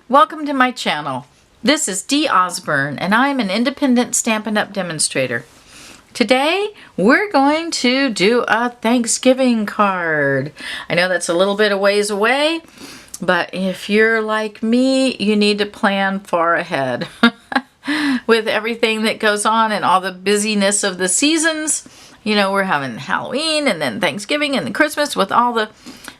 Welcome to my channel. This is Dee Osburn and I'm an independent Stampin' Up! Demonstrator. Today we're going to do a Thanksgiving card. I know that's a little bit of ways away, but if you're like me, you need to plan far ahead. With everything that goes on and all the busyness of the seasons, you know, we're having Halloween and then Thanksgiving and then Christmas. With all the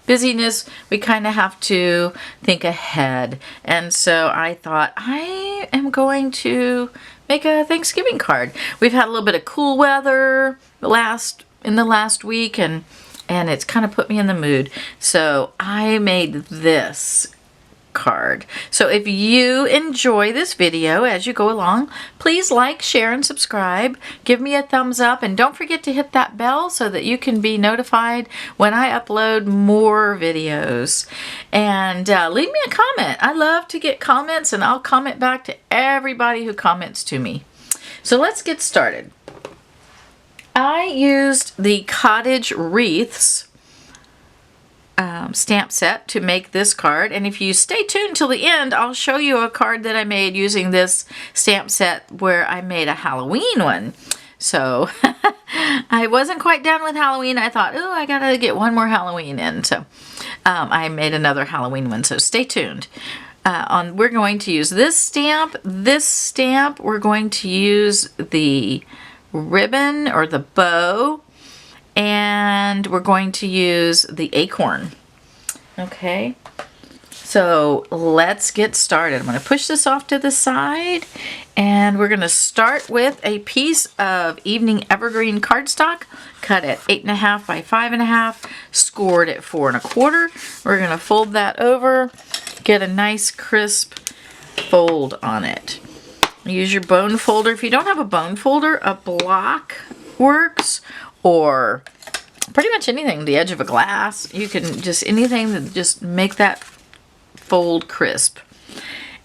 busyness, we kind of have to think ahead. And so I thought I am going to make a Thanksgiving card. We've had a little bit of cool weather in the last week, and it's kind of put me in the mood. So I made this card. So if you enjoy this video as you go along, please like, share, and subscribe. Give me a thumbs up, and don't forget to hit that bell so that you can be notified when I upload more videos. And leave me a comment. I love to get comments, and I'll comment back to everybody who comments to me. So let's get started. I used the Cottage Wreaths stamp set to make this card, and if you stay tuned till the end, I'll show you a card that I made using this stamp set where I made a Halloween one. So I wasn't quite done with Halloween. I thought, oh, I gotta get one more Halloween in, so I made another Halloween one, so stay tuned. We're going to use this stamp, we're going to use the ribbon or the bow, and we're going to use the acorn. Okay, so let's get started. I'm going to push this off to the side, and we're going to start with a piece of evening evergreen cardstock, cut at 8.5 by 5.5, scored at 4 1/4. We're going to fold that over, get a nice crisp fold on it. Use your bone folder. If you don't have a bone folder, a block works, or pretty much anything, the edge of a glass. You can just anything that just make that fold crisp.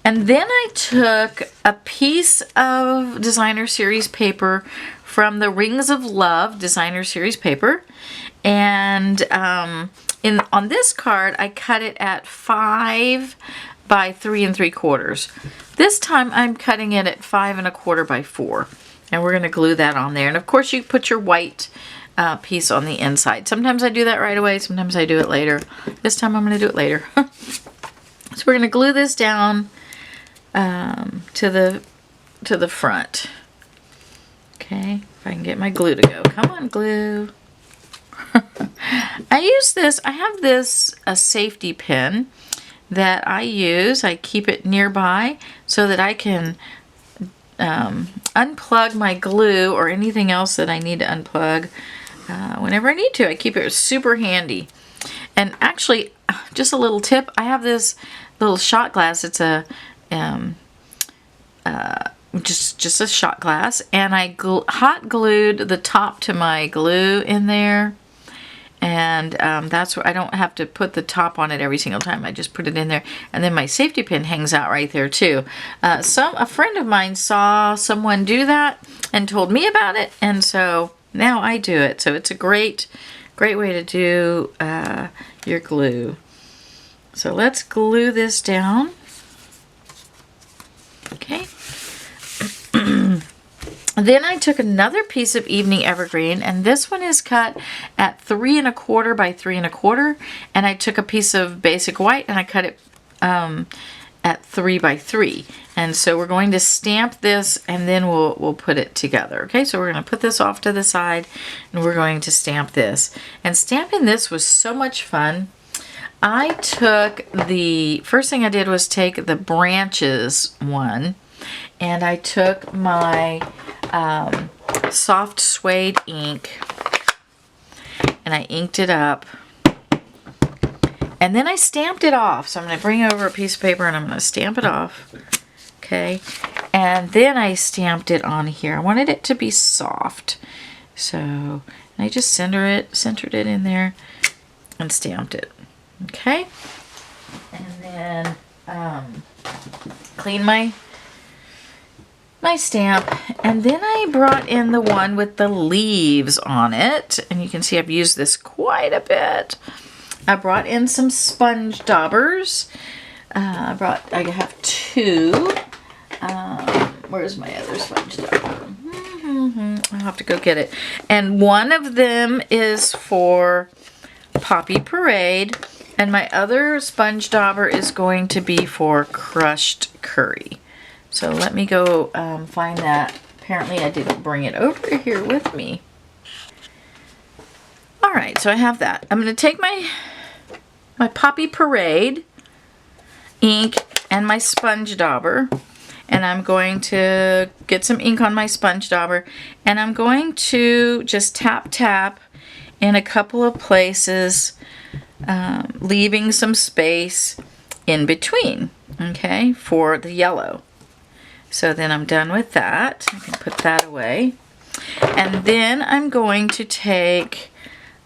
And then I took a piece of designer series paper from the Rings of Love designer series paper, and on this card I cut it at 5 by 3 3/4. This time I'm cutting it at 5 1/4 by 4, and we're going to glue that on there. And of course you put your white piece on the inside. Sometimes I do that right away, sometimes I do it later. This time I'm going to do it later. So we're going to glue this down to the front. Okay, if I can get my glue to go. Come on, glue. I have a safety pin that I use. I keep it nearby so that I can unplug my glue or anything else that I need to unplug whenever I need to. I keep it super handy. And actually, just a little tip, I have this little shot glass. It's a just a shot glass, and I hot glued the top to my glue in there, and that's where I don't have to put the top on it every single time. I just put it in there, and then my safety pin hangs out right there too. A friend of mine saw someone do that and told me about it, and so now I do it. So it's a great way to do your glue. So let's glue this down. Okay. Then I took another piece of evening evergreen, and this one is cut at 3 1/4 by 3 1/4, and I took a piece of basic white and I cut it at 3 by 3. And so we're going to stamp this, and then we'll put it together. Okay, so we're going to put this off to the side, and we're going to stamp this. And stamping this was so much fun. I took the first thing I did was take the branches one, and I took my soft suede ink, and I inked it up, and then I stamped it off. So I'm going to bring over a piece of paper, and I'm going to stamp it off. Okay, and then I stamped it on here. I wanted it to be soft, so I just centered it in there and stamped it. Okay, and then clean my stamp, and then I brought in the one with the leaves on it, and you can see I've used this quite a bit. I brought in some sponge daubers. I have two. Where's my other sponge dauber? I'll have to go get it. And one of them is for Poppy Parade, and my other sponge dauber is going to be for crushed curry. So let me go find that. Apparently I didn't bring it over here with me. All right, so I have that. I'm going to take my Poppy Parade ink and my sponge dauber, and I'm going to get some ink on my sponge dauber, and I'm going to just tap in a couple of places, leaving some space in between, okay, for the yellow. So then I'm done with that. I can put that away. And then I'm going to take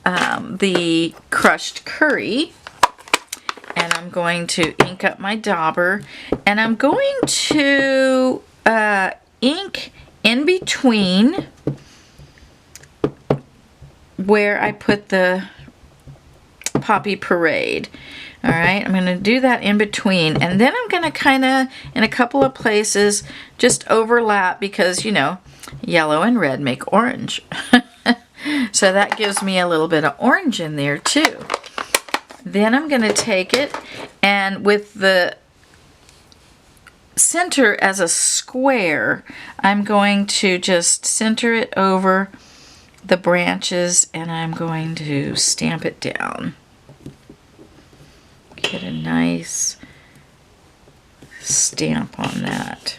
the crushed curry, and I'm going to ink up my dauber, and I'm going to ink in between where I put the Poppy Parade. All right, I'm going to do that in between, and then I'm going to kind of, in a couple of places, just overlap, because, you know, yellow and red make orange. So that gives me a little bit of orange in there too. Then I'm going to take it, and with the center as a square, I'm going to just center it over the branches, and I'm going to stamp it down. Get a nice stamp on that.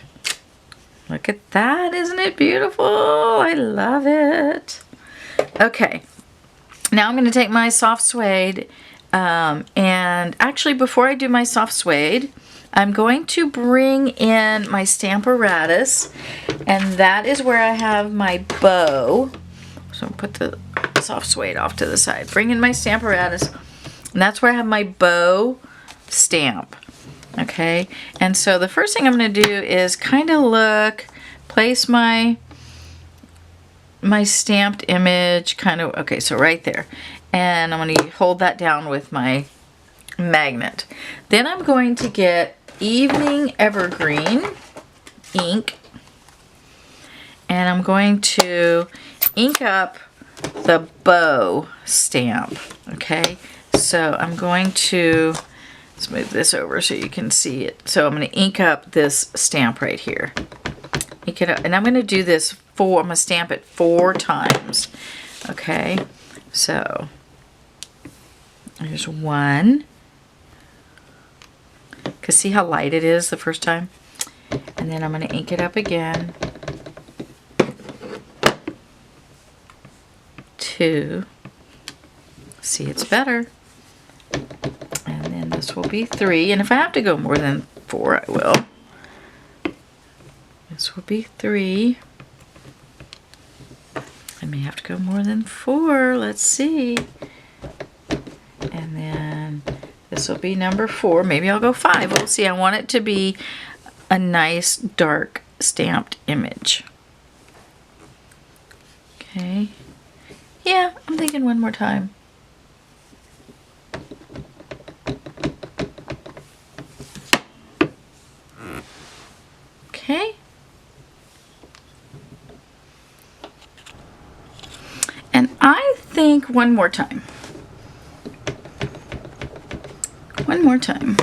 Look at that, isn't it beautiful? I love it. Okay, now I'm going to take my soft suede, and actually before I do my soft suede, I'm going to bring in my Stamparatus, and that is where I have my bow. So I'll put the soft suede off to the side. Bring in my Stamparatus, and that's where I have my bow stamp. Okay, and so the first thing I'm going to do is kind of look, place my stamped image kind of, okay, so right there, and I'm going to hold that down with my magnet. Then I'm going to get Evening Evergreen ink, and I'm going to ink up the bow stamp. Okay, so I'm going to, let's move this over so you can see it. So I'm going to ink up this stamp right here. Ink it up, and I'm going to do this I'm going to stamp it 4 times. Okay, so there's 1. Because see how light it is the first time? And then I'm going to ink it up again. 2. See, it's better. And then this will be 3. And if I have to go more than 4, I will. This will be 3. I may have to go more than 4. Let's see. And then this will be number 4. Maybe I'll go 5. We'll see. I want it to be a nice dark stamped image. Okay. Yeah, I'm thinking one more time. Okay. And I think one more time. One more time.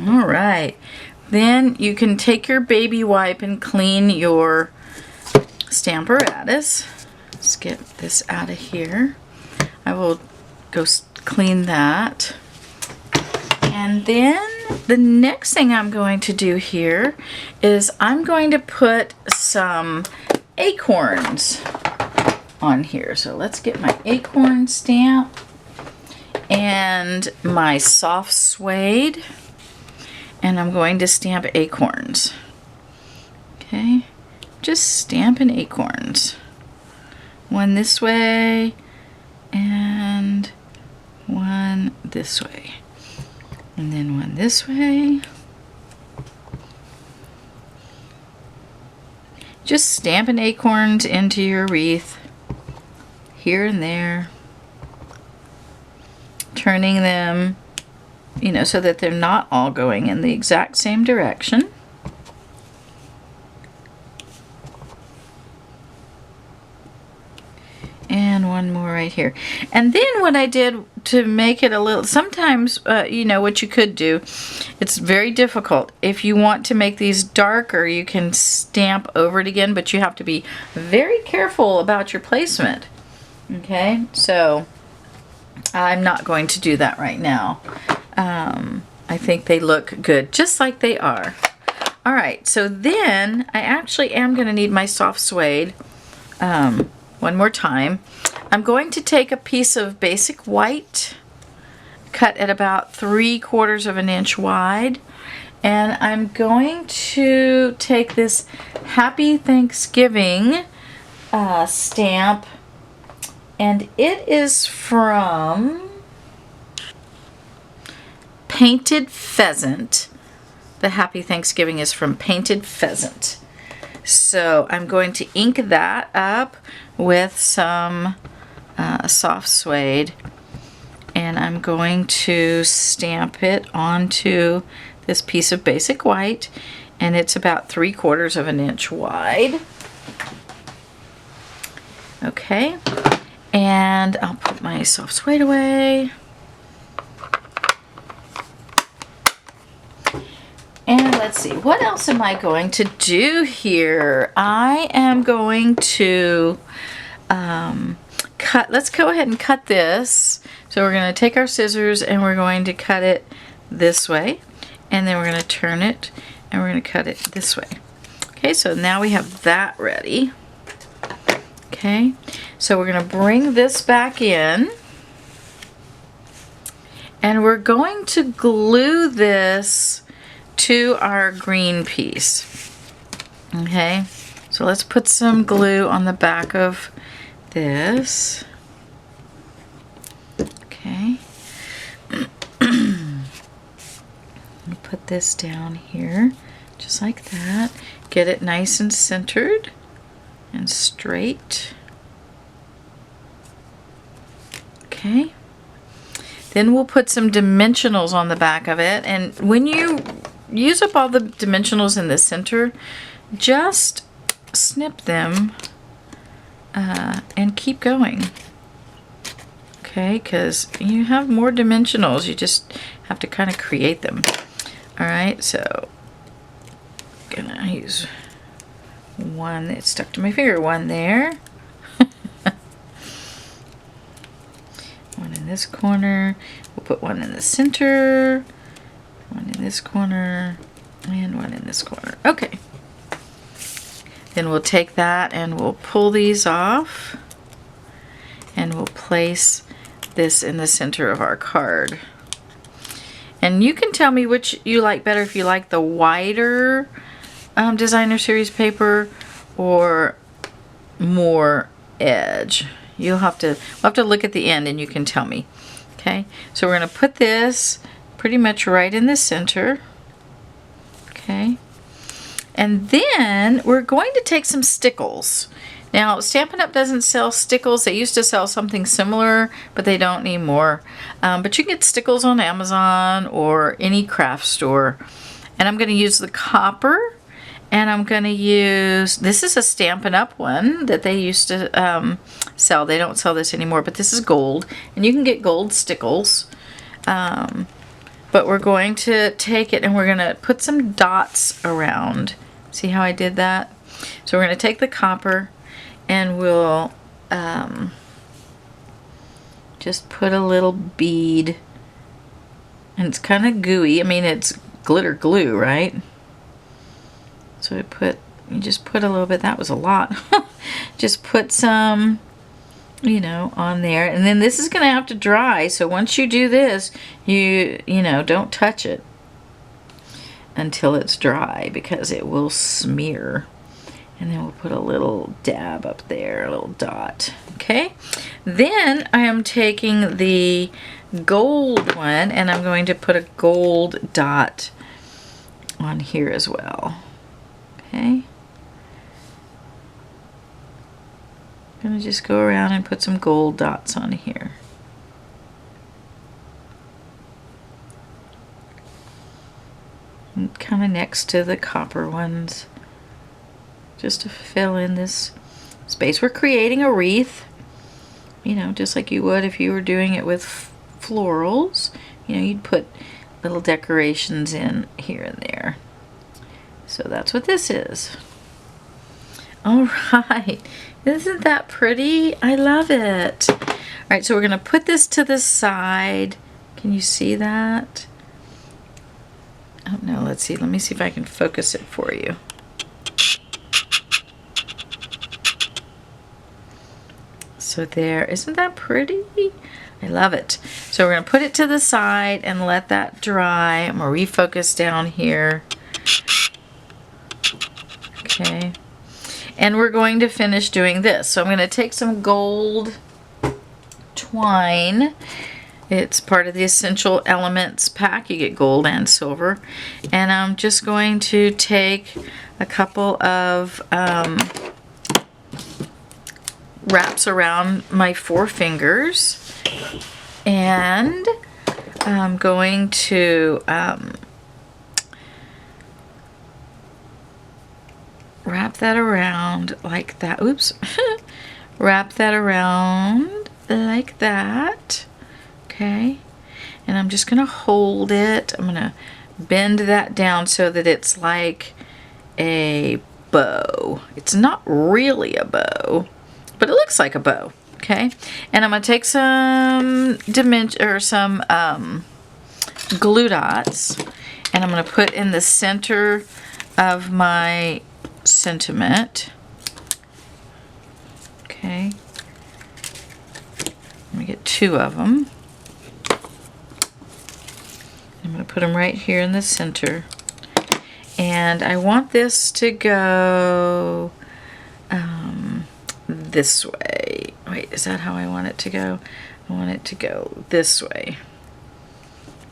All right. Then you can take your baby wipe and clean your Stamparatus. Let's get this out of here. I will go clean that. And then the next thing I'm going to do here is I'm going to put some acorns on here. So let's get my acorn stamp and my soft suede, and I'm going to stamp acorns. Okay, just stamping acorns. One this way and one this way. And then one this way. Just stamping acorns into your wreath here and there. turning them, you know, so that they're not all going in the exact same direction. And one more right here. And then what I did to make it a little, sometimes, you know, what you could do, it's very difficult. If you want to make these darker, you can stamp over it again, but you have to be very careful about your placement. Okay, so I'm not going to do that right now. I think they look good, just like they are. All right, so then I actually am going to need my soft suede. One more time. I'm going to take a piece of basic white, cut at about 3/4 of an inch wide, and I'm going to take this Happy Thanksgiving stamp, and it is from Painted Pheasant. The Happy Thanksgiving is from Painted Pheasant. So I'm going to ink that up with some soft suede, and I'm going to stamp it onto this piece of basic white, and it's about 3/4 of an inch wide. Okay, and I'll put my soft suede away. And let's see, what else am I going to do here? I am going to let's go ahead and cut this. So we're going to take our scissors and we're going to cut it this way. And then we're going to turn it and we're going to cut it this way. Okay, so now we have that ready. Okay, so we're going to bring this back in. And we're going to glue this to our green piece. Okay, so let's put some glue on the back of this. Okay. Put this down here, just like that. Get it nice and centered and straight. Okay. Then we'll put some dimensionals on the back of it, and when you use up all the dimensionals in the center, just snip them and keep going. Okay, because you have more dimensionals, you just have to kind of create them. Alright, so I'm gonna use one that stuck to my finger, one there. One in this corner. We'll put one in the center, one in this corner, and one in this corner. Okay. Then we'll take that and we'll pull these off, and we'll place this in the center of our card. And you can tell me which you like better, if you like the wider designer series paper or more edge. We'll have to look at the end and you can tell me. Okay, so we're going to put this pretty much right in the center. Okay, and then we're going to take some Stickles. Now, Stampin' Up! Doesn't sell Stickles. They used to sell something similar, but they don't anymore. But you can get Stickles on Amazon or any craft store. And I'm going to use the copper, and I'm going to use, this is a Stampin' Up! One that they used to sell. They don't sell this anymore, but this is gold. And you can get gold Stickles. But we're going to take it and we're going to put some dots around. See how I did that? So we're going to take the copper, and we'll just put a little bead, and it's kind of gooey. I mean, it's glitter glue, right? So you just put a little bit. That was a lot. Just put some, you know, on there, and then this is going to have to dry. So once you do this, you know, don't touch it until it's dry, because it will smear. And then we'll put a little dab up there, a little dot. Okay. Then I am taking the gold one, and I'm going to put a gold dot on here as well. Okay. I'm going to just go around and put some gold dots on here. kind of next to the copper ones, just to fill in this space. We're creating a wreath, you know, just like you would if you were doing it with florals. You know, you'd put little decorations in here and there. So that's what this is. All right, isn't that pretty? I love it. All right, so we're gonna put this to the side. Can you see that? Oh no, let's see. Let me see if I can focus it for you. So there, isn't that pretty? I love it. So we're gonna put it to the side and let that dry. I'm gonna refocus down here. Okay. And we're going to finish doing this. So I'm going to take some gold twine. It's part of the Essential Elements pack. You get gold and silver. And I'm just going to take a couple of wraps around my 4 fingers. And I'm going to wrap that around like that. Oops. Wrap that around like that. Okay. And I'm just going to hold it. I'm going to bend that down so that it's like a bow. It's not really a bow, but it looks like a bow. Okay. And I'm going to take some glue dots, and I'm going to put in the center of my sentiment. Okay. Let me get 2 of them. I'm going to put them right here in the center. And I want this to go this way. Wait, is that how I want it to go? I want it to go this way.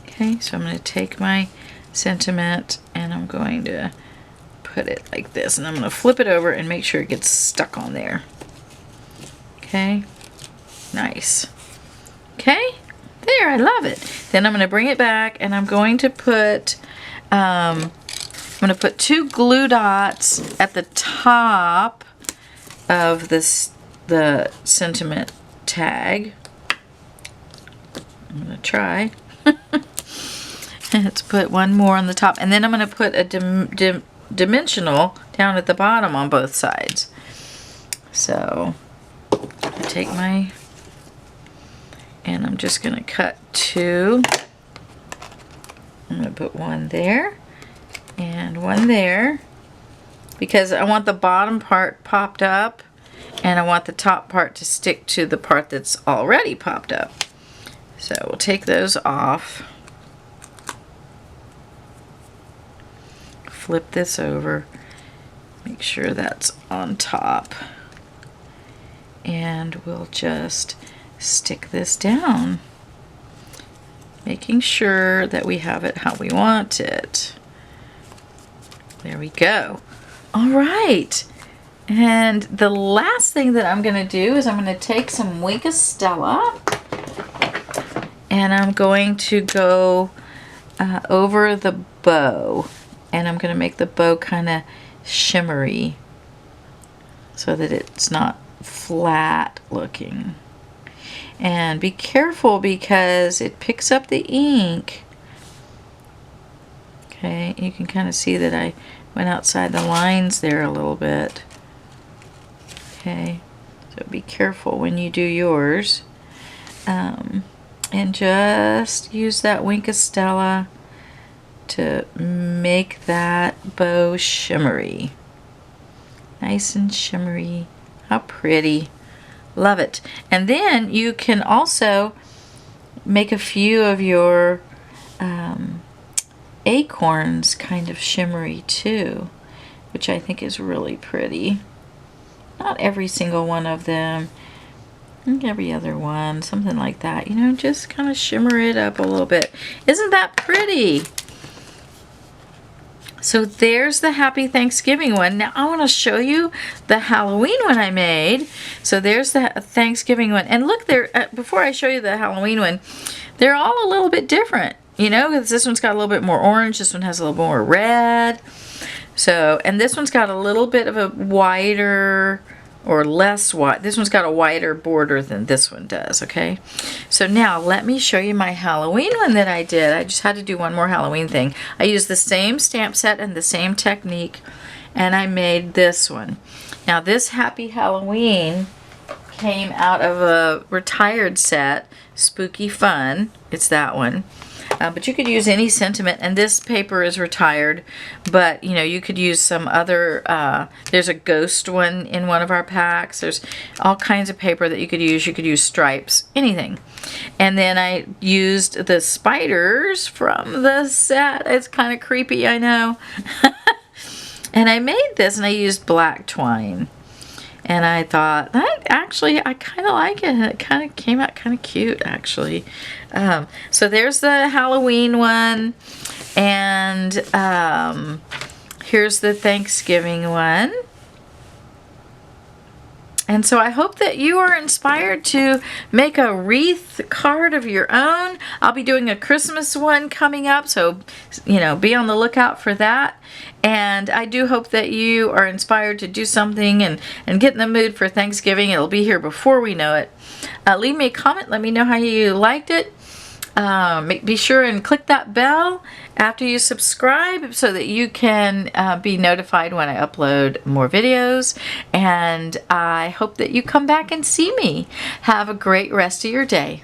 Okay, so I'm going to take my sentiment and I'm going to put it like this, and I'm going to flip it over and make sure it gets stuck on there. Okay, nice. Okay, there, I love it. Then I'm going to bring it back and I'm going to put 2 glue dots at the top of the sentiment tag. I'm going to try. Let's put 1 more on the top, and then I'm going to put a dimensional down at the bottom on both sides. So I take my, and I'm just going to cut 2. I'm going to put 1 there and 1 there, because I want the bottom part popped up and I want the top part to stick to the part that's already popped up. So we'll take those off. Flip this over, make sure that's on top, and we'll just stick this down, making sure that we have it how we want it. There we go. All right, and the last thing that I'm going to do is I'm going to take some Wink of Stella and I'm going to go over the bow. And I'm going to make the bow kind of shimmery so that it's not flat looking. And be careful because it picks up the ink. Okay, you can kind of see that I went outside the lines there a little bit. Okay, so be careful when you do yours. And just use that Wink of Stella to make that bow shimmery. Nice and shimmery. How pretty. Love it. And then you can also make a few of your acorns kind of shimmery too, which I think is really pretty. Not every single one of them. I think every other one, something like that. You know, just kind of shimmer it up a little bit. Isn't that pretty? So there's the Happy Thanksgiving one. Now I want to show you the Halloween one I made. So there's the Thanksgiving one. And look there, before I show you the Halloween one, they're all a little bit different. you know, because this one's got a little bit more orange. This one has a little more red. So, and this one's got a little bit of a wider or less wide. This one's got a wider border than this one does, okay? So now let me show you my Halloween one that I did. I just had to do one more Halloween thing. I used the same stamp set and the same technique, and I made this one. Now this Happy Halloween came out of a retired set, Spooky Fun. It's that one. But you could use any sentiment, and this paper is retired, but you know, you could use some other, there's a ghost one in one of our packs. There's all kinds of paper that you could use. You could use stripes, anything. And then I used the spiders from the set. It's kind of creepy, I know. And I made this, and I used black twine. And I thought, I kind of like it. It kind of came out kind of cute, actually. So there's the Halloween one. And here's the Thanksgiving one. And so I hope that you are inspired to make a wreath card of your own. I'll be doing a Christmas one coming up, so you know, be on the lookout for that. And I do hope that you are inspired to do something and get in the mood for Thanksgiving. It'll be here before we know it. Leave me a comment. Let me know how you liked it. Be sure and click that bell after you subscribe so that you can be notified when I upload more videos. And I hope that you come back and see me. Have a great rest of your day.